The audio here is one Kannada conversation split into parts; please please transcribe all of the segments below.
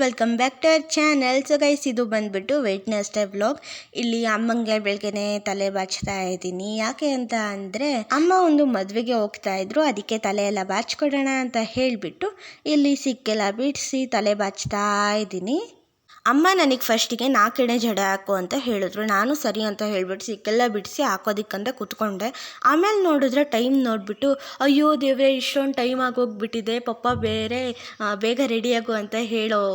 Welcome back to our channel. So guys, ಇದು ಬಂದುಬಿಟ್ಟು ವೆಡ್ನೆಸ್ಡೇ ವ್ಲಾಗ್. ಇಲ್ಲಿ ಅಮ್ಮಂಗೆ ಬೆಳಗ್ಗೆನೆ ತಲೆ ಬಾಚ್ತಾ ಇದ್ದೀನಿ. ಯಾಕೆ ಅಂತ ಅಂದರೆ ಅಮ್ಮ ಒಂದು ಮದುವೆಗೆ ಹೋಗ್ತಾ ಇದ್ರು, ಅದಕ್ಕೆ ತಲೆ ಎಲ್ಲ ಬಾಚ್ಕೊಡೋಣ ಅಂತ ಹೇಳಿಬಿಟ್ಟು ಇಲ್ಲಿ ಸಿಕ್ಕೆಲ್ಲ ಬಿಡಿಸಿ ತಲೆ ಬಾಚ್ತಾ ಇದ್ದೀನಿ. ಅಮ್ಮ ನನಗೆ ಫಸ್ಟಿಗೆ 4 ಎಳೆ ಜಡೆ ಹಾಕು ಅಂತ ಹೇಳಿದ್ರು. ನಾನು ಸರಿ ಅಂತ ಹೇಳಿಬಿಟ್ಟು ಸಿಕ್ಕೆಲ್ಲ ಬಿಡಿಸಿ ಹಾಕೋದಕ್ಕಂತ ಕೂತ್ಕೊಂಡೆ. ಆಮೇಲೆ ನೋಡಿದ್ರೆ ಟೈಮ್ ನೋಡಿಬಿಟ್ಟು, ಅಯ್ಯೋ ದೇವ್ರೆ, ಇಷ್ಟೊಂದು ಟೈಮ್ ಆಗೋಗ್ಬಿಟ್ಟಿದೆ, ಪಪ್ಪ ಬೇಗ ರೆಡಿಯಾಗು ಅಂತ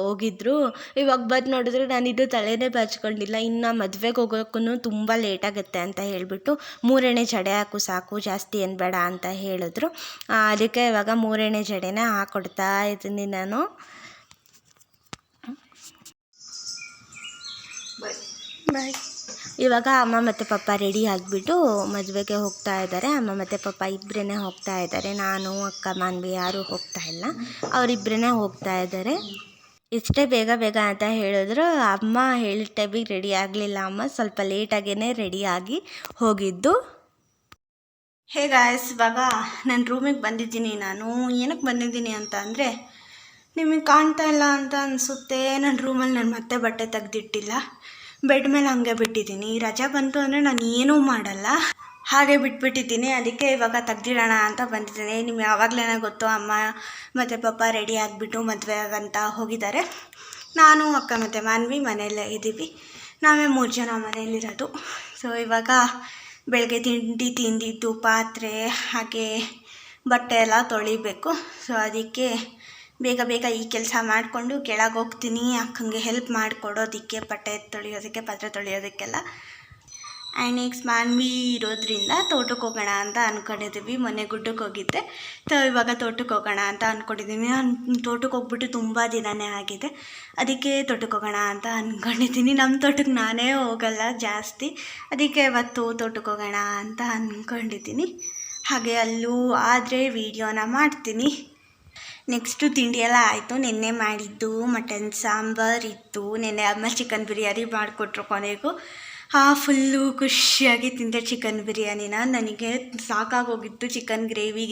ಹೋಗಿದ್ರು. ಇವಾಗ ಬಂದು ನೋಡಿದ್ರೆ ನಾನಿದು ತಲೆನೇ ಬಾಚ್ಕೊಂಡಿಲ್ಲ. ಇನ್ನು ಮದುವೆಗೆ ಹೋಗೋಕ್ಕೂ ತುಂಬ ಲೇಟಾಗುತ್ತೆ ಅಂತ ಹೇಳಿಬಿಟ್ಟು 3 ಎಳೆ ಜಡೆ ಹಾಕು ಸಾಕು, ಜಾಸ್ತಿ ಏನು ಬೇಡ ಅಂತ ಹೇಳಿದ್ರು. ಅದಕ್ಕೆ ಇವಾಗ 3 ಎಳೆ ಜಡೆನ ಹಾಕ್ಕೊಡ್ತಾ ಇದ್ದೀನಿ ನಾನು. ಬಾಯ್. ಇವಾಗ ಅಮ್ಮ ಮತ್ತು ಪಪ್ಪ ರೆಡಿ ಆಗಿಬಿಟ್ಟು ಮದುವೆಗೆ ಹೋಗ್ತಾ ಇದ್ದಾರೆ. ಅಮ್ಮ ಮತ್ತು ಪಪ್ಪ ಇಬ್ಬರೇ ಹೋಗ್ತಾ ಇದ್ದಾರೆ. ನಾನು, ಅಕ್ಕ, ಮಾನ್ವಿ ಯಾರೂ ಹೋಗ್ತಾ ಇಲ್ಲ, ಅವರಿಬ್ಬರೇ ಹೋಗ್ತಾ ಇದ್ದಾರೆ. ಇಷ್ಟೇ ಬೇಗ ಬೇಗ ಅಂತ ಹೇಳಿದ್ರು. ಅಮ್ಮ ಹೇಳಿದ ಟೈಮಿಗೆ ರೆಡಿ ಆಗಲಿಲ್ಲ. ಅಮ್ಮ ಸ್ವಲ್ಪ ಲೇಟಾಗೇ ರೆಡಿಯಾಗಿ ಹೋಗಿದ್ದು. ಹೇ ಗಾಯ್ಸ್, ಇವಾಗ ನನ್ನ ರೂಮಿಗೆ ಬಂದಿದ್ದೀನಿ. ನಾನು ಏನಕ್ಕೆ ಬಂದಿದ್ದೀನಿ ಅಂತ ಅಂದರೆ, ನಿಮಗೆ ಕಾಣ್ತಾ ಇಲ್ಲ ಅಂತ ಅನಿಸುತ್ತೆ, ನನ್ನ ರೂಮಲ್ಲಿ ನಾನು ಮತ್ತೆ ಬಟ್ಟೆ ತೆಗೆದಿಟ್ಟಿಲ್ಲ. ಬೆಡ್ ಮೇಲೆ ಹಂಗೆ ಬಿಟ್ಟಿದ್ದೀನಿ. ರಜೆ ಬಂತು ಅಂದರೆ ನಾನು ಏನೂ ಮಾಡಲ್ಲ, ಹಾಗೆ ಬಿಟ್ಬಿಟ್ಟಿದ್ದೀನಿ. ಅದಕ್ಕೆ ಇವಾಗ ತೆಗ್ದಿಡೋಣ ಅಂತ ಬಂದಿದ್ದೀನಿ. ನಿಮ್ಗೆ ಯಾವಾಗಲೇ ಗೊತ್ತು, ಅಮ್ಮ ಮತ್ತು ಪಪ್ಪ ರೆಡಿ ಆಗಿಬಿಟ್ಟು ಮದುವೆಗಂತ ಹೋಗಿದ್ದಾರೆ. ನಾನು, ಅಕ್ಕ ಮತ್ತು ಮಾನ್ವಿ ಮನೆಯಲ್ಲೇ ಇದ್ದೀವಿ. ನಾವೇ 3 ಜನ ಮನೆಯಲ್ಲಿರೋದು. ಸೊ ಇವಾಗ ಬೆಳಗ್ಗೆ ತಿಂಡಿ ತಿಂದಿದ್ದು ಪಾತ್ರೆ ಹಾಗೆ ಬಟ್ಟೆ ಎಲ್ಲ ತೊಳಿಬೇಕು. ಸೊ ಅದಕ್ಕೆ ಬೇಗ ಬೇಗ ಈ ಕೆಲಸ ಮಾಡಿಕೊಂಡು ಕೆಳಗೆ ಹೋಗ್ತೀನಿ. ಅಕ್ಕಂಗೆ ಹೆಲ್ಪ್ ಮಾಡಿಕೊಡೋದಕ್ಕೆ, ಬಟ್ಟೆ ತೊಳೆಯೋದಕ್ಕೆ, ಪಾತ್ರೆ ತೊಳೆಯೋದಕ್ಕೆಲ್ಲ. ಆ್ಯಂಡ್ ನೆಕ್ಸ್ಟ್ ಮಾನ್ವಿ ಇರೋದ್ರಿಂದ ತೋಟಕ್ಕೆ ಹೋಗೋಣ ಅಂತ ಅಂದ್ಕೊಂಡಿದ್ದೀವಿ. ಮೊನ್ನೆ ಗುಡ್ಡಕ್ಕೆ ಹೋಗಿದ್ದೆ, ಇವಾಗ ತೋಟಕ್ಕೆ ಹೋಗೋಣ ಅಂತ ಅಂದ್ಕೊಂಡಿದ್ದೀನಿ. ನಾನು ತೋಟಕ್ಕೆ ಹೋಗ್ಬಿಟ್ಟು ತುಂಬ ದಿನವೇ ಆಗಿದೆ, ಅದಕ್ಕೆ ತೋಟಕ್ಕೆ ಹೋಗೋಣ ಅಂತ ಅಂದ್ಕೊಂಡಿದ್ದೀನಿ. ನಮ್ಮ ತೋಟಕ್ಕೆ ನಾನೇ ಹೋಗಲ್ಲ ಜಾಸ್ತಿ, ಅದಕ್ಕೆ ಇವತ್ತು ತೋಟಕ್ಕೆ ಹೋಗೋಣ ಅಂತ ಅಂದ್ಕೊಂಡಿದ್ದೀನಿ. ಹಾಗೆ ಅಲ್ಲೂ ಆದರೆ ವೀಡಿಯೋನ ಮಾಡ್ತೀನಿ. ನೆಕ್ಸ್ಟು ತಿಂಡಿ ಎಲ್ಲ ಆಯಿತು. ನಿನ್ನೆ ಮಾಡಿದ್ದು ಮಟನ್ ಸಾಂಬಾರು ಇತ್ತು. ನಿನ್ನೆ ಅಮ್ಮ ಚಿಕನ್ ಬಿರಿಯಾನಿ ಮಾಡಿಕೊಟ್ರು ಕೊನೆಗೂ. ಫುಲ್ಲು ಖುಷಿಯಾಗಿ ತಿಂದೆ ಚಿಕನ್ ಬಿರಿಯಾನಿನ. ನನಗೆ ಸಾಕಾಗೋಗಿತ್ತು ಚಿಕನ್ ಗ್ರೇವಿ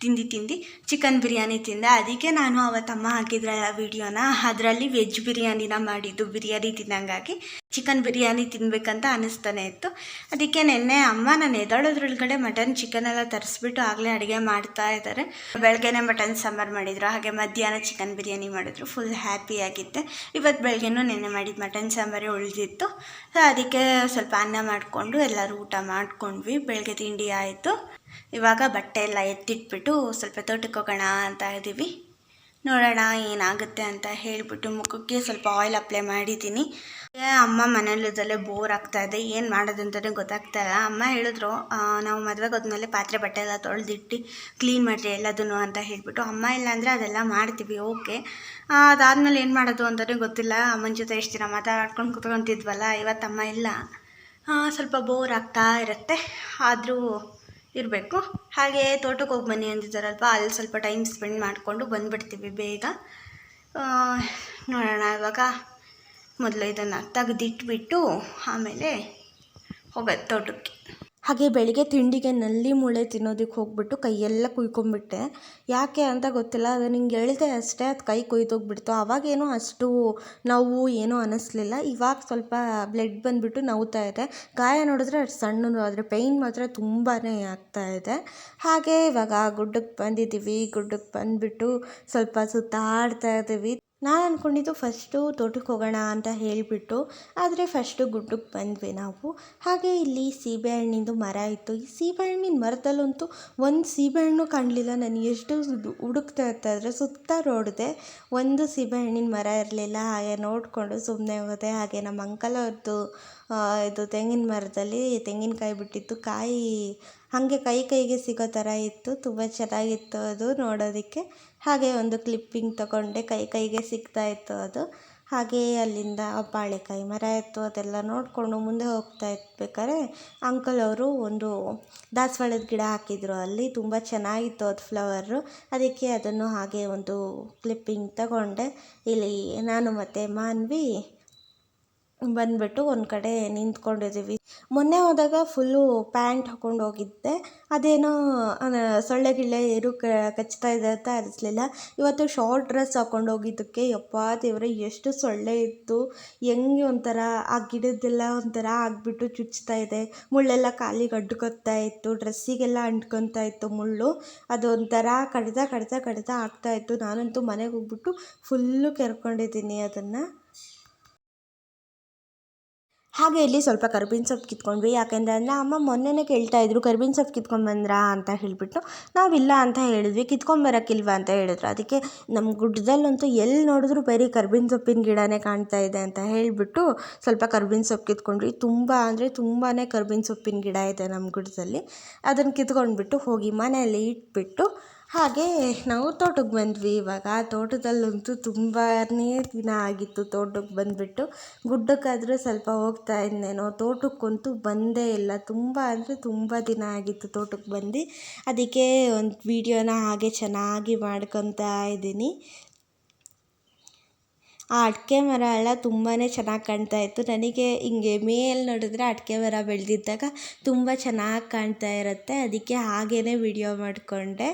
ತಿಂದು ಚಿಕನ್ ಬಿರಿಯಾನಿ ತಿಂದೆ. ಅದಕ್ಕೆ ನಾನು ಅವತ್ತಮ್ಮ ಹಾಕಿದ್ರಲ್ಲ ವೀಡಿಯೋನ, ಅದರಲ್ಲಿ ವೆಜ್ ಬಿರಿಯಾನಿನ ಮಾಡಿದ್ದು. ಬಿರಿಯಾನಿ ತಿನ್ನಂಗಾಗಿ ಚಿಕನ್ ಬಿರಿಯಾನಿ ತಿನ್ನಬೇಕಂತ ಅನ್ನಿಸ್ತಾನೆ ಇತ್ತು. ಅದಕ್ಕೆ ನಿನ್ನೆ ಅಮ್ಮ ನಾನು ಎದ್ದೇಳೋದ್ರೊಳಗಡೆ ಮಟನ್ ಚಿಕನ್ ಎಲ್ಲ ತರಿಸ್ಬಿಟ್ಟು ಆಗಲೇ ಅಡುಗೆ ಮಾಡ್ತಾ ಇದ್ದಾರೆ. ಬೆಳಗ್ಗೆನೇ ಮಟನ್ ಸಾಂಬಾರು ಮಾಡಿದರು, ಹಾಗೆ ಮಧ್ಯಾಹ್ನ ಚಿಕನ್ ಬಿರಿಯಾನಿ ಮಾಡಿದ್ರು. ಫುಲ್ ಹ್ಯಾಪಿಯಾಗಿದ್ದೆ. ಇವತ್ತು ಬೆಳಗ್ಗೆನೂ ನೆನ್ನೆ ಮಾಡಿದ್ದು ಮಟನ್ ಸಾಂಬಾರೇ ಉಳಿದಿತ್ತು. ಅದಕ್ಕೆ ಸ್ವಲ್ಪ ಅನ್ನ ಮಾಡಿಕೊಂಡು ಎಲ್ಲರೂ ಊಟ ಮಾಡ್ಕೊಂಡ್ವಿ. ಬೆಳಗ್ಗೆ ತಿಂಡಿ ಆಯಿತು. ಇವಾಗ ಬಟ್ಟೆ ಎಲ್ಲ ಎತ್ತಿಟ್ಬಿಟ್ಟು ಸ್ವಲ್ಪ ತೋಟಕ್ಕೆ ಹೋಗೋಣ ಅಂತ ಇದ್ದೀವಿ. ನೋಡೋಣ ಏನಾಗುತ್ತೆ ಅಂತ ಹೇಳಿಬಿಟ್ಟು ಮುಖಕ್ಕೆ ಸ್ವಲ್ಪ ಆಯಿಲ್ ಅಪ್ಲೈ ಮಾಡಿದ್ದೀನಿ. ಅಮ್ಮ ಮನೇಲಿದ್ದಲ್ಲೇ ಬೋರ್ ಆಗ್ತಾಯಿದೆ, ಏನು ಮಾಡೋದಂತಲೇ ಗೊತ್ತಾಗ್ತಾಯಿಲ್ಲ. ಅಮ್ಮ ಹೇಳಿದ್ರು, ನಾವು ಮದುವೆಗೆ ಹೋದ್ಮೇಲೆ ಪಾತ್ರೆ ಬಟ್ಟೆ ಎಲ್ಲ ತೊಳೆದಿಟ್ಟು ಕ್ಲೀನ್ ಮಾಡಿರಿ ಎಲ್ಲದನ್ನು ಅಂತ ಹೇಳಿಬಿಟ್ಟು. ಅಮ್ಮ ಇಲ್ಲ ಅಂದರೆ ಅದೆಲ್ಲ ಮಾಡ್ತೀವಿ, ಓಕೆ. ಅದಾದಮೇಲೆ ಏನು ಮಾಡೋದು ಅಂತಲೇ ಗೊತ್ತಿಲ್ಲ. ಅಮ್ಮನ ಜೊತೆ ಎಷ್ಟು ದಿನ ಮಾತಾಡ್ಕೊಂಡು ಕುತ್ಕೊತಿದ್ವಲ್ಲ, ಇವತ್ತು ಅಮ್ಮ ಇಲ್ಲ, ಸ್ವಲ್ಪ ಬೋರ್ ಆಗ್ತಾ ಇರುತ್ತೆ. ಆದರೂ ಇರಬೇಕು. ಹಾಗೆ ತೋಟಕ್ಕೆ ಹೋಗಿ ಬನ್ನಿ ಅಂದಿದ್ದಾರಲ್ವ, ಅಲ್ಲಿ ಸ್ವಲ್ಪ ಟೈಮ್ ಸ್ಪೆಂಡ್ ಮಾಡಿಕೊಂಡು ಬಂದುಬಿಡ್ತೀವಿ ಬೇಗ. ನೋಡೋಣ, ಇವಾಗ ಮೊದಲು ಇದನ್ನು ತೆಗೆದಿಟ್ಬಿಟ್ಟು ಆಮೇಲೆ ಹೋಗೋದು ತೋಟಕ್ಕೆ. ಹಾಗೆ ಬೆಳಿಗ್ಗೆ ತಿಂಡಿಗೆ ನಲ್ಲಿ ಮೂಳೆ ತಿನ್ನೋದಕ್ಕೆ ಹೋಗ್ಬಿಟ್ಟು ಕೈಯೆಲ್ಲ ಕುಯ್ಕೊಂಡ್ಬಿಟ್ಟೆ. ಯಾಕೆ ಅಂತ ಗೊತ್ತಿಲ್ಲ, ಅದು ನಿಂಗೆ ಹೇಳಿದೆ ಅಷ್ಟೇ, ಅದು ಕೈ ಕುಯ್ದೋಗ್ಬಿಡ್ತು. ಅವಾಗೇನೋ ಅಷ್ಟು ನೋವು ಏನೂ ಅನ್ನಿಸ್ಲಿಲ್ಲ. ಇವಾಗ ಸ್ವಲ್ಪ ಬ್ಲಡ್ ಬಂದುಬಿಟ್ಟು ನೋವ್ತಾ ಇದೆ. ಗಾಯ ನೋಡಿದ್ರೆ ಅಷ್ಟು ಸಣ್ಣದು, ಆದರೆ ಪೇಯ್ನ್ ಮಾತ್ರ ತುಂಬಾ ಆಗ್ತಾಯಿದೆ. ಹಾಗೆ ಇವಾಗ ಗುಡ್ಡಕ್ಕೆ ಬಂದಿದ್ದೀವಿ. ಗುಡ್ಡಕ್ಕೆ ಬಂದುಬಿಟ್ಟು ಸ್ವಲ್ಪ ಸುತ್ತಾಡ್ತಾ ಇದ್ದೀವಿ. ನಾನು ಅಂದ್ಕೊಂಡಿದ್ದು ಫಸ್ಟು ತೋಟಕ್ಕೆ ಹೋಗೋಣ ಅಂತ ಹೇಳಿಬಿಟ್ಟು, ಆದರೆ ಫಸ್ಟು ಗುಡ್ಡಕ್ಕೆ ಬಂದ್ವಿ ನಾವು. ಹಾಗೆ ಇಲ್ಲಿ ಸೀಬೆಹಣ್ಣಿಂದು ಮರ ಇತ್ತು. ಈ ಸೀಬೆಹಣ್ಣಿನ ಮರದಲ್ಲಂತೂ ಒಂದು ಸೀಬೆಹಣ್ಣು ಕಾಣಲಿಲ್ಲ. ನಾನು ಎಷ್ಟು ಹುಡುಕ್ತಾ ಇರ್ತಾಯಿದ್ರೆ ಸುತ್ತ ನೋಡಿದೆ, ಒಂದು ಸೀಬೆಹಣ್ಣಿನ ಮರ ಇರಲಿಲ್ಲ. ಹಾಗೆ ನೋಡಿಕೊಂಡು ಸುಮ್ಮನೆ ಹೋದೆ. ಹಾಗೆ ನಮ್ಮ ಅಂಕಲ್ ಅವ್ರದ್ದು ಇದು ತೆಂಗಿನ ಮರದಲ್ಲಿ ತೆಂಗಿನಕಾಯಿ ಬಿಟ್ಟಿತ್ತು. ಕಾಯಿ ಹಾಗೆ ಕೈಗೆ ಸಿಗೋ ಥರ ಇತ್ತು. ತುಂಬ ಚೆನ್ನಾಗಿತ್ತು ಅದು ನೋಡೋದಕ್ಕೆ. ಹಾಗೆ ಒಂದು ಕ್ಲಿಪ್ಪಿಂಗ್ ತಗೊಂಡೆ, ಕೈಗೆ ಸಿಗ್ತಾ ಇತ್ತು ಅದು. ಹಾಗೆ ಅಲ್ಲಿಂದ ಬಾಳೆಕಾಯಿ ಮರ ಇತ್ತು, ಅದೆಲ್ಲ ನೋಡಿಕೊಂಡು ಮುಂದೆ ಹೋಗ್ತಾ ಇರ್ಬೇಕಾದ್ರೆ ಅಂಕಲ್ ಅವರು ಒಂದು ದಾಸವಾಳದ ಗಿಡ ಹಾಕಿದ್ರು. ಅಲ್ಲಿ ತುಂಬ ಚೆನ್ನಾಗಿತ್ತು ಅದು ಫ್ಲವರು. ಅದಕ್ಕೆ ಅದನ್ನು ಹಾಗೆ ಒಂದು ಕ್ಲಿಪ್ಪಿಂಗ್ ತಗೊಂಡೆ. ಇಲ್ಲಿ ನಾನು ಮತ್ತು ಮಾನ್ವಿ ಬಂದುಬಿಟ್ಟು ಒಂದು ಕಡೆ ನಿಂತ್ಕೊಂಡಿದ್ದೀವಿ. ಮೊನ್ನೆ ಹೋದಾಗ ಫುಲ್ಲು ಪ್ಯಾಂಟ್ ಹಾಕ್ಕೊಂಡು ಹೋಗಿದ್ದೆ, ಅದೇನೋ ಸೊಳ್ಳೆ ಗಿಳ್ಳೆ ಏರು ಕಚ್ತಾ ಇದೆ ಅಂತ ಅನಿಸ್ಲಿಲ್ಲ. ಇವತ್ತು ಶಾರ್ಟ್ ಡ್ರೆಸ್ ಹಾಕ್ಕೊಂಡು ಹೋಗಿದ್ದಕ್ಕೆ ಯಪ್ಪಾ ದೇವ್ರೆ ಎಷ್ಟು ಸೊಳ್ಳೆ ಇತ್ತು, ಹೆಂಗೆ ಒಂಥರ ಆ ಗಿಡದ್ದೆಲ್ಲ ಒಂಥರ ಆಗಿಬಿಟ್ಟು ಚುಚ್ತಾ ಇದೆ, ಮುಳ್ಳೆಲ್ಲ ಕಾಲಿಗೆ ಅಡ್ಕೊತಾ ಇತ್ತು, ಡ್ರೆಸ್ಸಿಗೆಲ್ಲ ಅಂಟ್ಕೊತಾ ಇತ್ತು ಮುಳ್ಳು, ಅದೊಂಥರ ಕಡ್ದ ಆಗ್ತಾಯಿತ್ತು. ನಾನಂತೂ ಮನೆಗೆ ಹೋಗ್ಬಿಟ್ಟು ಫುಲ್ಲು ಕೆರ್ಕೊಂಡಿದ್ದೀನಿ ಅದನ್ನು. ಹಾಗೆ ಇಲ್ಲಿ ಸ್ವಲ್ಪ ಕರ್ಬೇವಿನ ಸೊಪ್ಪು ಕಿತ್ಕೊಂಡ್ವಿ, ಯಾಕೆಂದರೆ ಅಮ್ಮ ಮೊನ್ನೆನೇ ಕೇಳ್ತಾಯಿದ್ರು ಕರ್ಬೇವಿನ ಸೊಪ್ಪು ಕಿತ್ಕೊಂಡ್ಬಂದ್ರಾ ಅಂತ ಹೇಳಿಬಿಟ್ಟು. ನಾವಿಲ್ಲ ಅಂತ ಹೇಳಿದ್ವಿ, ಕಿತ್ಕೊಂಬರೋಕ್ಕಿಲ್ವಾ ಅಂತ ಹೇಳಿದ್ರು. ಅದಕ್ಕೆ ನಮ್ಮ ಗುಡ್ಡದಲ್ಲಂತೂ ಎಲ್ಲಿ ನೋಡಿದ್ರು ಬರೀ ಕರ್ಬೇವಿನ ಸೊಪ್ಪಿನ ಗಿಡನೇ ಕಾಣ್ತಾ ಇದೆ ಅಂತ ಹೇಳಿಬಿಟ್ಟು ಸ್ವಲ್ಪ ಕರ್ಬೇವಿನ ಸೊಪ್ಪು ಕಿತ್ಕೊಂಡ್ವಿ. ತುಂಬ ಅಂದರೆ ತುಂಬಾ ಕರ್ಬೇವಿನ ಸೊಪ್ಪಿನ ಗಿಡ ಇದೆ ನಮ್ಮ ಗುಡ್ಡದಲ್ಲಿ. ಅದನ್ನು ಕಿತ್ಕೊಂಡ್ಬಿಟ್ಟು ಹೋಗಿ ಮನೆಯಲ್ಲಿ ಇಟ್ಬಿಟ್ಟು ಹಾಗೆ ನಾವು ತೋಟಕ್ಕೆ ಬಂದ್ವಿ. ಇವಾಗ ತೋಟದಲ್ಲಂತೂ ತುಂಬಾ ದಿನ ಆಗಿತ್ತು ತೋಟಕ್ಕೆ ಬಂದುಬಿಟ್ಟು. ಗುಡ್ಡಕ್ಕಾದರೂ ಸ್ವಲ್ಪ ಹೋಗ್ತಾ ಇದ್ದೇನೋ, ತೋಟಕ್ಕಂತೂ ಬಂದೇ ಇಲ್ಲ. ತುಂಬ ಅಂದರೆ ತುಂಬ ದಿನ ಆಗಿತ್ತು ತೋಟಕ್ಕೆ ಬಂದು. ಅದಕ್ಕೆ ಒಂದು ವಿಡಿಯೋನ ಹಾಗೆ ಚೆನ್ನಾಗಿ ಮಾಡ್ಕೊತಾ ಇದ್ದೀನಿ. ಆ ಅಡಿಕೆ ಮರ ಎಲ್ಲ ತುಂಬಾ ಚೆನ್ನಾಗಿ ಕಾಣ್ತಾ ಇತ್ತು. ನನಗೆ ಹಿಂಗೆ ಮೇಲೆ ನೋಡಿದ್ರೆ ಅಡಿಕೆ ಮರ ಬೆಳೆದಿದ್ದಾಗ ತುಂಬ ಚೆನ್ನಾಗಿ ಕಾಣ್ತಾ ಇರುತ್ತೆ, ಅದಕ್ಕೆ ಹಾಗೇ ವಿಡಿಯೋ ಮಾಡಿಕೊಂಡೆ.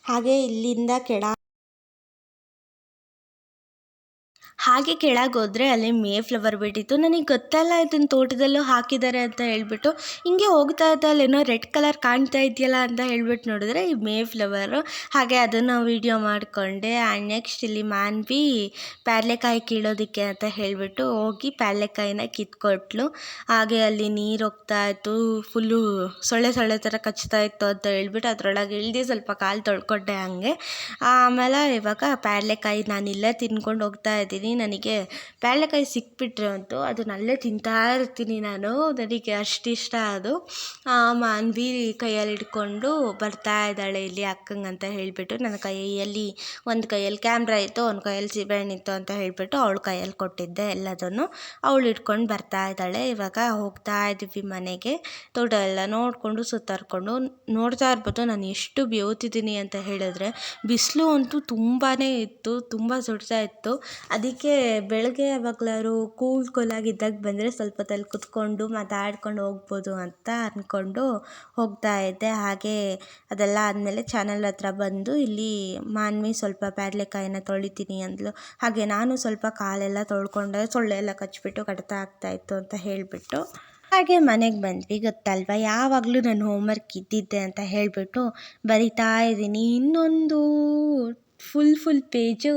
ಹಾಗೆ ಇಲ್ಲಿಂದ ಕೆಳಗೆ ಹೋದರೆ ಅಲ್ಲಿ ಮೇ ಫ್ಲವರ್ ಬಿಟ್ಟಿತ್ತು. ನನಗೆ ಗೊತ್ತಲ್ಲ ಇದನ್ನು ತೋಟದಲ್ಲೂ ಹಾಕಿದ್ದಾರೆ ಅಂತ ಹೇಳ್ಬಿಟ್ಟು. ಹಿಂಗೆ ಹೋಗ್ತಾ ಇದ್ದ ಅಲ್ಲೇನೋ ರೆಡ್ ಕಲರ್ ಕಾಣ್ತಾ ಇದೆಯಲ್ಲ ಅಂತ ಹೇಳ್ಬಿಟ್ಟು ನೋಡಿದ್ರೆ ಈ ಮೇ ಫ್ಲವರು. ಹಾಗೆ ಅದನ್ನು ವೀಡಿಯೋ ಮಾಡಿಕೊಂಡೆ. ಆ್ಯಂಡ್ ನೆಕ್ಸ್ಟ್ ಇಲ್ಲಿ ಮಾನ್ವಿ ಪ್ಯಾರ್ಲೆಕಾಯಿ ಕೀಳೋದಕ್ಕೆ ಅಂತ ಹೇಳಿಬಿಟ್ಟು ಹೋಗಿ ಪ್ಯಾರ್ಲೆಕಾಯಿನ ಕಿತ್ಕೊಟ್ಲು. ಹಾಗೆ ಅಲ್ಲಿ ನೀರು ಹೋಗ್ತಾ ಇತ್ತು, ಫುಲ್ಲು ಸೊಳ್ಳೆ ಥರ ಕಚ್ತಾ ಇತ್ತು ಅಂತ ಹೇಳ್ಬಿಟ್ಟು ಅದರೊಳಗೆ ಇಳ್ದು ಸ್ವಲ್ಪ ಕಾಲು ತೊಳ್ಕೊಂಡೆ ಹಂಗೆ. ಆಮೇಲೆ ಇವಾಗ ಪ್ಯಾರ್ಲೆಕಾಯಿ ನಾನಿಲ್ಲೇ ತಿನ್ಕೊಂಡು ಹೋಗ್ತಾ ಇದ್ದೀನಿ. ನನಗೆ ಪ್ಯಾರ್ಲೆಕಾಯಿ ಸಿಕ್ಬಿಟ್ರೆ ಅಂತೂ ಅದನ್ನ ಅಲ್ಲೇ ತಿಂತಾ ಇರ್ತೀನಿ ನಾನು, ನನಗೆ ಅಷ್ಟಿಷ್ಟ ಅದು. ಮಾನ್ವಿ ಕೈಯಲ್ಲಿ ಹಿಡ್ಕೊಂಡು ಬರ್ತಾ ಇದ್ದಾಳೆ ಇಲ್ಲಿ ಅಕ್ಕಂಗಂತ ಹೇಳಿಬಿಟ್ಟು. ನನ್ನ ಕೈಯಲ್ಲಿ ಒಂದು ಕೈಯಲ್ಲಿ ಕ್ಯಾಮ್ರಾ ಇತ್ತು, ಒಂದು ಕೈಯಲ್ಲಿ ಸೀಬೆಹಣ್ಣು ಇತ್ತು ಅಂತ ಹೇಳಿಬಿಟ್ಟು ಅವಳ ಕೈಯಲ್ಲಿ ಕೊಟ್ಟಿದ್ದೆ ಎಲ್ಲದನ್ನು. ಅವಳು ಇಟ್ಕೊಂಡು ಬರ್ತಾ ಇದ್ದಾಳೆ. ಇವಾಗ ಹೋಗ್ತಾ ಇದ್ದೀವಿ ಮನೆಗೆ. ತೋಟ ಎಲ್ಲ ನೋಡಿಕೊಂಡು ಸುತ್ತಾಡ್ಕೊಂಡು ನೋಡ್ತಾ ಇರ್ಬೋದು ನಾನು ಎಷ್ಟು ಬೇವ್ತಿದ್ದೀನಿ ಅಂತ ಹೇಳಿದ್ರೆ. ಬಿಸಿಲು ಅಂತೂ ತುಂಬಾ ಇತ್ತು, ತುಂಬ ಸುಡ್ತಾ ಇತ್ತು. ಅದಕ್ಕೆ ಬೆಳಗ್ಗೆ ಯಾವಾಗಲಾದ್ರು ಕೂಲಾಗಿದ್ದಾಗ ಬಂದರೆ ಸ್ವಲ್ಪ ಹೊತ್ತಲ್ಲಿ ಕುತ್ಕೊಂಡು ಮಾತಾಡ್ಕೊಂಡು ಹೋಗ್ಬೋದು ಅಂತ ಅಂದ್ಕೊಂಡು ಹೋಗ್ತಾ ಇದ್ದೆ. ಹಾಗೆ ಅದೆಲ್ಲ ಆದಮೇಲೆ ಚಾನಲ್ ಹತ್ರ ಬಂದು ಇಲ್ಲಿ ಮಾನ್ವಿ ಸ್ವಲ್ಪ ಪ್ಯಾರ್ಲೆಕಾಯಿನ ತೊಳಿತೀನಿ ಅಂದ್ಲು. ಹಾಗೆ ನಾನು ಸ್ವಲ್ಪ ಕಾಲೆಲ್ಲ ತೊಳ್ಕೊಂಡೆ, ಸೊಳ್ಳೆ ಎಲ್ಲ ಕಚ್ಚಿಬಿಟ್ಟು ಕಡಿತ ಆಗ್ತಾಯಿತ್ತು ಅಂತ ಹೇಳಿಬಿಟ್ಟು. ಹಾಗೆ ಮನೆಗೆ ಬಂದ್ವಿ. ಗೊತ್ತಲ್ವ ಯಾವಾಗಲೂ ನಾನು ಹೋಮ್ವರ್ಕ್ ಇದ್ದಿದ್ದೆ ಅಂತ ಹೇಳಿಬಿಟ್ಟು ಬರಿತಾ ಇದ್ದೀನಿ. ಇನ್ನೊಂದು ಫುಲ್ ಪೇಜು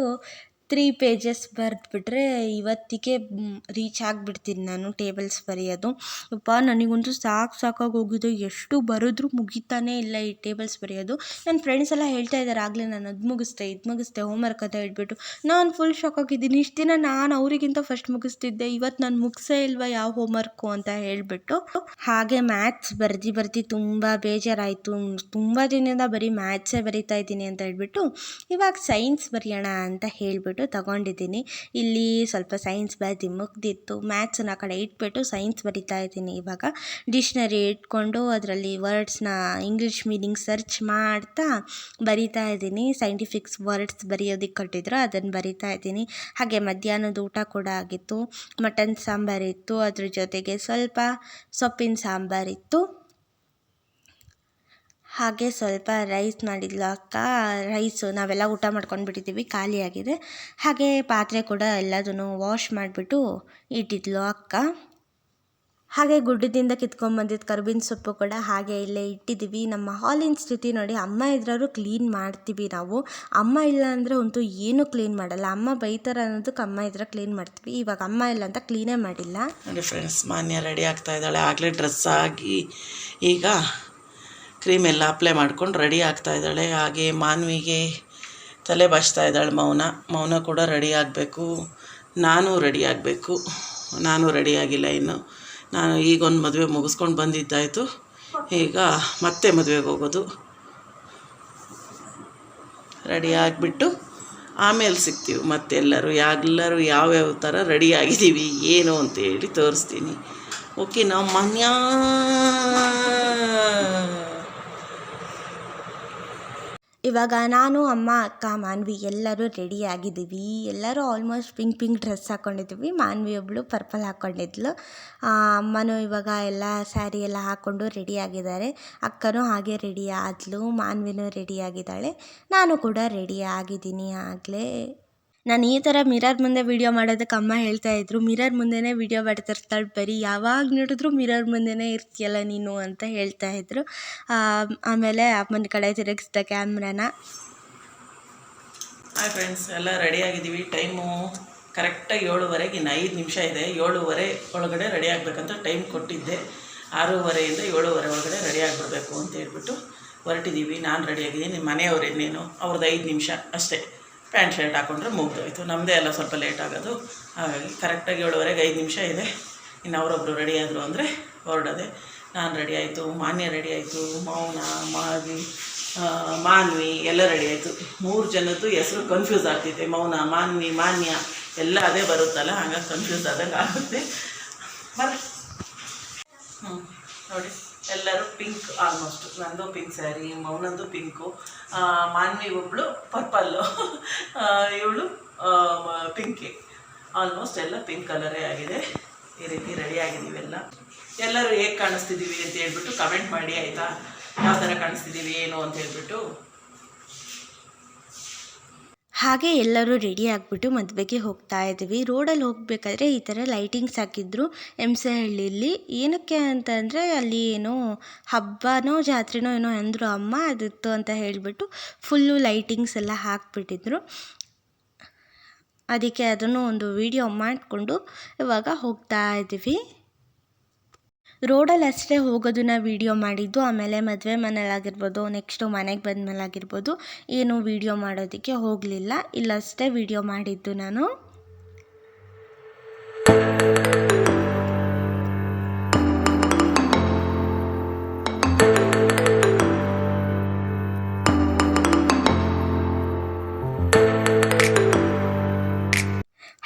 3 ಪೇಜಸ್ ಬರೆದ್ಬಿಟ್ರೆ ಇವತ್ತಿಗೆ ರೀಚ್ ಆಗಿಬಿಡ್ತೀನಿ ನಾನು ಟೇಬಲ್ಸ್ ಬರೆಯೋದು. ನನಗಂತೂ ಸಾಕಾಗಿ ಹೋಗಿದೆ, ಎಷ್ಟು ಬರೆದ್ರೂ ಮುಗಿತಾನೇ ಇಲ್ಲ ಈ ಟೇಬಲ್ಸ್ ಬರೆಯೋದು. ನನ್ನ ಫ್ರೆಂಡ್ಸ್ ಎಲ್ಲ ಹೇಳ್ತಾ ಇದ್ದಾರೆ ಆಗಲೇ ನಾನು ಇದು ಮುಗಿಸ್ತೆ ಹೋಮ್ವರ್ಕ್ ಅಂತ ಹೇಳ್ಬಿಟ್ಟು. ನಾನು ಫುಲ್ ಶಾಕಾಗಿದ್ದೀನಿ. ಇಷ್ಟು ದಿನ ನಾನು ಅವರಿಗಿಂತ ಫಸ್ಟ್ ಮುಗಿಸ್ತಿದ್ದೆ, ಇವತ್ತು ನಾನು ಮುಗಿಸೇ ಇಲ್ವಾ ಯಾವ ಹೋಮ್ವರ್ಕು ಅಂತ ಹೇಳಿಬಿಟ್ಟು. ಹಾಗೆ ಮ್ಯಾಥ್ಸ್ ಬರ್ದು ತುಂಬ ಬೇಜಾರಾಯಿತು. ತುಂಬ ದಿನದಿಂದ ಬರೀ ಮ್ಯಾಥ್ಸೇ ಬರಿತಾ ಇದ್ದೀನಿ ಅಂತ ಹೇಳ್ಬಿಟ್ಟು ಇವಾಗ ಸೈನ್ಸ್ ಬರೆಯೋಣ ಅಂತ ಹೇಳಿಬಿಟ್ಟು ತಗೊಂಡಿದ್ದೀನಿ. ಇಲ್ಲಿ ಸ್ವಲ್ಪ ಸೈನ್ಸ್ ಬರೆದು ಮುಗ್ದಿತ್ತು. ಮ್ಯಾಥ್ಸನ್ನ ಕಡೆ ಇಟ್ಬಿಟ್ಟು ಸೈನ್ಸ್ ಬರಿತಾ ಇದ್ದೀನಿ. ಇವಾಗ ಡಿಕ್ಷ್ನರಿ ಇಟ್ಕೊಂಡು ಅದರಲ್ಲಿ ವರ್ಡ್ಸ್ನ ಇಂಗ್ಲೀಷ್ ಮೀನಿಂಗ್ ಸರ್ಚ್ ಮಾಡ್ತಾ ಬರಿತಾ ಇದ್ದೀನಿ. ಸೈಂಟಿಫಿಕ್ಸ್ ವರ್ಡ್ಸ್ ಬರೆಯೋದಕ್ಕೆ ಕೊಟ್ಟಿದ್ರು, ಅದನ್ನು ಬರಿತಾ ಇದ್ದೀನಿ. ಹಾಗೆ ಮಧ್ಯಾಹ್ನದ ಊಟ ಕೂಡ ಆಗಿತ್ತು. ಮಟನ್ ಸಾಂಬಾರಿತ್ತು, ಅದ್ರ ಜೊತೆಗೆ ಸ್ವಲ್ಪ ಸೊಪ್ಪಿನ ಸಾಂಬಾರಿತ್ತು. ಹಾಗೆ ಸ್ವಲ್ಪ ರೈಸ್ ಮಾಡಿದ್ಲು ಅಕ್ಕ. ರೈಸು ನಾವೆಲ್ಲ ಊಟ ಮಾಡ್ಕೊಂಡು ಬಿಟ್ಟಿದ್ದೀವಿ, ಖಾಲಿಯಾಗಿದೆ. ಹಾಗೆ ಪಾತ್ರೆ ಕೂಡ ಎಲ್ಲದನ್ನು ವಾಶ್ ಮಾಡಿಬಿಟ್ಟು ಇಟ್ಟಿದ್ಲು ಅಕ್ಕ. ಹಾಗೆ ಗುಡ್ಡದಿಂದ ಕಿತ್ಕೊಂಡ್ಬಂದಿದ್ದು ಕರ್ಬೇವಿನ ಸೊಪ್ಪು ಕೂಡ ಹಾಗೆ ಇಲ್ಲೇ ಇಟ್ಟಿದ್ದೀವಿ. ನಮ್ಮ ಹಾಲಿನ ಸ್ಥಿತಿ ನೋಡಿ, ಅಮ್ಮ ಇದ್ರಾದ್ರು ಕ್ಲೀನ್ ಮಾಡ್ತೀವಿ ನಾವು, ಅಮ್ಮ ಇಲ್ಲ ಅಂದರೆ ಅಂತೂ ಏನೂ ಕ್ಲೀನ್ ಮಾಡಲ್ಲ. ಅಮ್ಮ ಬೈತಾರೆ ಅನ್ನೋದಕ್ಕೆ ಅಮ್ಮ ಇದ್ರೆ ಕ್ಲೀನ್ ಮಾಡ್ತೀವಿ. ಇವಾಗ ಅಮ್ಮ ಇಲ್ಲ ಅಂತ ಕ್ಲೀನೇ ಮಾಡಿಲ್ಲ. ನೋಡಿ ಫ್ರೆಂಡ್ಸ್, ಮಾನ್ಯ ರೆಡಿ ಆಗ್ತಾ ಇದ್ದಾಳೆ. ಆಗಲೇ ಡ್ರೆಸ್ ಆಗಿ ಈಗ ಕ್ರೀಮ್ ಎಲ್ಲ ಅಪ್ಲೈ ಮಾಡ್ಕೊಂಡು ರೆಡಿ ಆಗ್ತಾ ಇದ್ದಾಳೆ. ಹಾಗೆ ಮಾನ್ವಿಗೆ ತಲೆ ಬಾಚ್ತಾ ಇದ್ದಾಳೆ ಮೌನ ಕೂಡ ರೆಡಿ ಆಗಬೇಕು. ನಾನು ರೆಡಿ ಆಗಬೇಕು. ನಾನು ರೆಡಿ ಆಗಿಲ್ಲ ಇನ್ನು. ನಾನು ಈಗೊಂದು ಮದುವೆ ಮುಗಿಸ್ಕೊಂಡು ಬಂದಿದ್ದಾಯಿತು, ಈಗ ಮತ್ತೆ ಮದುವೆಗೆ ಹೋಗೋದು. ರೆಡಿ ಆಗಿಬಿಟ್ಟು ಆಮೇಲೆ ಸಿಗ್ತೀವಿ ಮತ್ತೆಲ್ಲರೂ ಯಾವ್ಯಾವ ಥರ ರೆಡಿ ಆಗಿದ್ದೀವಿ ಏನು ಅಂತೇಳಿ ತೋರಿಸ್ತೀನಿ. ಓಕೆ ನಾವು ಮಾನ್ಯ ಇವಾಗ ನಾನು, ಅಮ್ಮ, ಅಕ್ಕ, ಮಾನ್ವಿ ಎಲ್ಲರೂ ರೆಡಿ ಆಗಿದ್ದೀವಿ. ಎಲ್ಲರೂ ಆಲ್ಮೋಸ್ಟ್ ಪಿಂಕ್ ಡ್ರೆಸ್ ಹಾಕ್ಕೊಂಡಿದ್ದೀವಿ. ಮಾನ್ವಿ ಒಬ್ಬಳು ಪರ್ಪಲ್ ಹಾಕ್ಕೊಂಡಿದ್ಲು. ಅಮ್ಮನೂ ಇವಾಗ ಎಲ್ಲ ಸ್ಯಾರಿ ಎಲ್ಲ ಹಾಕ್ಕೊಂಡು ರೆಡಿ ಆಗಿದ್ದಾರೆ. ಅಕ್ಕನೂ ಹಾಗೆ ರೆಡಿ ಆದಳು. ಮಾನ್ವಿನೂ ರೆಡಿ ಆಗಿದ್ದಾಳೆ. ನಾನು ಕೂಡ ರೆಡಿ ಆಗಿದ್ದೀನಿ ಆಗಲೇ. ನಾನು ಈ ಥರ ಮಿರರ್ ಮುಂದೆ ವೀಡಿಯೋ ಮಾಡೋದಕ್ಕೆ ಅಮ್ಮ ಹೇಳ್ತಾಯಿದ್ರು, ಮಿರರ್ ಮುಂದೆನೇ ವೀಡಿಯೋ ಮಾಡ್ತಿರ್ತಾಳೆ, ಬರೀ ಯಾವಾಗ ನೋಡಿದ್ರು ಮಿರರ್ ಮುಂದೆನೇ ಇರ್ತೀಯಲ್ಲ ನೀನು ಅಂತ ಹೇಳ್ತಾಯಿದ್ರು. ಆಮೇಲೆ ಅಮ್ಮನ ಕಡೆ ತಿರುಗಿಸ್ದ ಕ್ಯಾಮ್ರಾನ. ಹಾಯ್ ಫ್ರೆಂಡ್ಸ್, ಎಲ್ಲ ರೆಡಿ ಆಗಿದ್ದೀವಿ. ಟೈಮು ಕರೆಕ್ಟಾಗಿ 7:15, ಇನ್ನು 5 ನಿಮಿಷ ಇದೆ. 7:15 ಒಳಗಡೆ ರೆಡಿ ಆಗಬೇಕಂತ ಟೈಮ್ ಕೊಟ್ಟಿದ್ದೆ. 6:30 7:15 ಒಳಗಡೆ ರೆಡಿ ಆಗಿಬಿಡ್ಬೇಕು ಅಂತ ಹೇಳ್ಬಿಟ್ಟು ಹೊರಟಿದ್ದೀವಿ. ನಾನು ರೆಡಿ ಆಗಿದ್ದೀನಿ. ಮನೆಯವ್ರು ಇನ್ನೇನು ಅವ್ರದ್ದು 5 ನಿಮಿಷ ಅಷ್ಟೇ. ಪ್ಯಾಂಟ್ ಶರ್ಟ್ ಹಾಕ್ಕೊಂಡ್ರೆ ಮುಗ್ದೋಯ್ತು. ನಮ್ಮದೇ ಎಲ್ಲ ಸ್ವಲ್ಪ ಲೇಟ್ ಆಗೋದು. ಹಾಗಾಗಿ ಕರೆಕ್ಟಾಗಿ 7:15 5 ನಿಮಿಷ ಇದೆ. ಇನ್ನು ಅವರೊಬ್ಬರು ರೆಡಿ ಆದರು ಅಂದರೆ ಹೊರಡೋದೆ. ನಾನು ರೆಡಿ ಆಯಿತು, ಮಾನ್ಯ ರೆಡಿ ಆಯಿತು, ಮೌನ, ಮಾನ್ವಿ ಎಲ್ಲ ರೆಡಿ ಆಯಿತು. 3 ಜನದ್ದು ಹೆಸರು ಕನ್ಫ್ಯೂಸ್ ಆಗ್ತಿದೆ. ಮೌನ, ಮಾನ್ವಿ, ಮಾನ್ಯ ಎಲ್ಲ ಅದೇ ಬರುತ್ತಲ್ಲ, ಹಾಗಾಗಿ ಕನ್ಫ್ಯೂಸ್ ಆದಂಗೆ ಆಗುತ್ತೆ. ಬರ್ರಿ. ನೋಡಿ, ಎಲ್ಲರೂ ಪಿಂಕ್. ಆಲ್ಮೋಸ್ಟ್ ನಂದು ಪಿಂಕ್ ಸ್ಯಾರಿ, ಮೌನಂದು ಪಿಂಕು, ಮಾನ್ವಿ ಒಬ್ಬಳು ಪರ್ಪಲ್ಲು, ಇವಳು ಪಿಂಕಿ. ಆಲ್ಮೋಸ್ಟ್ ಎಲ್ಲ ಪಿಂಕ್ ಕಲರೇ ಆಗಿದೆ. ಈ ರೀತಿ ರೆಡಿ ಆಗಿದ್ದೀವಿ. ಎಲ್ಲರೂ ಹೇಗೆ ಕಾಣಿಸ್ತಿದ್ದೀವಿ ಅಂತ ಹೇಳ್ಬಿಟ್ಟು ಕಮೆಂಟ್ ಮಾಡಿ, ಆಯಿತಾ? ಯಾವ ಥರ ಕಾಣಿಸ್ತಿದ್ದೀವಿ ಏನು ಅಂತ ಹೇಳ್ಬಿಟ್ಟು. ಹಾಗೆ ಎಲ್ಲರೂ ರೆಡಿ ಆಗಿಬಿಟ್ಟು ಮದುವೆಗೆ ಹೋಗ್ತಾ ಇದ್ದೀವಿ. ರೋಡಲ್ಲಿ ಹೋಗಬೇಕಾದ್ರೆ ಈ ಥರ ಲೈಟಿಂಗ್ಸ್ ಹಾಕಿದ್ರು ಎಮ್ಸಹಳ್ಳಿಲಿ. ಏನಕ್ಕೆ ಅಂತಂದರೆ ಅಲ್ಲಿ ಏನೋ ಹಬ್ಬನೋ ಜಾತ್ರೆನೋ ಏನೋ ಅಂದರು ಅಮ್ಮ, ಅದಿತ್ತು ಅಂತ ಹೇಳಿಬಿಟ್ಟು ಫುಲ್ಲು ಲೈಟಿಂಗ್ಸ್ ಎಲ್ಲ ಹಾಕಿಬಿಟ್ಟಿದ್ರು. ಅದಕ್ಕೆ ಅದನ್ನು ಒಂದು ವಿಡಿಯೋ ಮಾಡಿಕೊಂಡು ಇವಾಗ ಹೋಗ್ತಾ ಇದ್ದೀವಿ. ರೋಡಲ್ಲಿ ಅಷ್ಟೇ ಹೋಗೋದನ್ನ ವೀಡಿಯೋ ಮಾಡಿದ್ದು. ಆಮೇಲೆ ಮದುವೆ ಮನೇಲಾಗಿರ್ಬೋದು, ನೆಕ್ಸ್ಟು ಮನೆಗೆ ಬಂದಮೇಲಾಗಿರ್ಬೋದು, ಏನು ವೀಡಿಯೋ ಮಾಡೋದಕ್ಕೆ ಹೋಗಲಿಲ್ಲ. ಇಲ್ಲಷ್ಟೇ ವೀಡಿಯೋ ಮಾಡಿದ್ದು ನಾನು.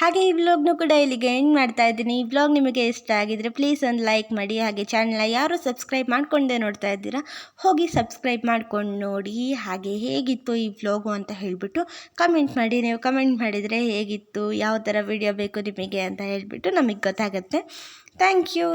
ಹಾಗೆ ಈ ವ್ಲಾಗ್ನು ಕೂಡ ಇಲ್ಲಿಗೆ ಎಂಡ್ ಮಾಡ್ತಾ ಇದ್ದೀನಿ. ಈ ವ್ಲಾಗ್ ನಿಮಗೆ ಇಷ್ಟ ಆಗಿದರೆ ಪ್ಲೀಸ್ ಒಂದು ಲೈಕ್ ಮಾಡಿ. ಹಾಗೆ ಚಾನಲ್ನ ಯಾರು ಸಬ್ಸ್ಕ್ರೈಬ್ ಮಾಡ್ಕೊಂಡೇ ನೋಡ್ತಾ ಇದ್ದೀರಾ, ಹೋಗಿ ಸಬ್ಸ್ಕ್ರೈಬ್ ಮಾಡ್ಕೊಂಡು ನೋಡಿ. ಹಾಗೆ ಹೇಗಿತ್ತು ಈ ವ್ಲಾಗು ಅಂತ ಹೇಳಿಬಿಟ್ಟು ಕಮೆಂಟ್ ಮಾಡಿ. ನೀವು ಕಮೆಂಟ್ ಮಾಡಿದರೆ ಹೇಗಿತ್ತು, ಯಾವ ಥರ ವಿಡಿಯೋ ಬೇಕು ನಿಮಗೆ ಅಂತ ಹೇಳಿಬಿಟ್ಟು ನಮಗೆ ಗೊತ್ತಾಗುತ್ತೆ. Thank you.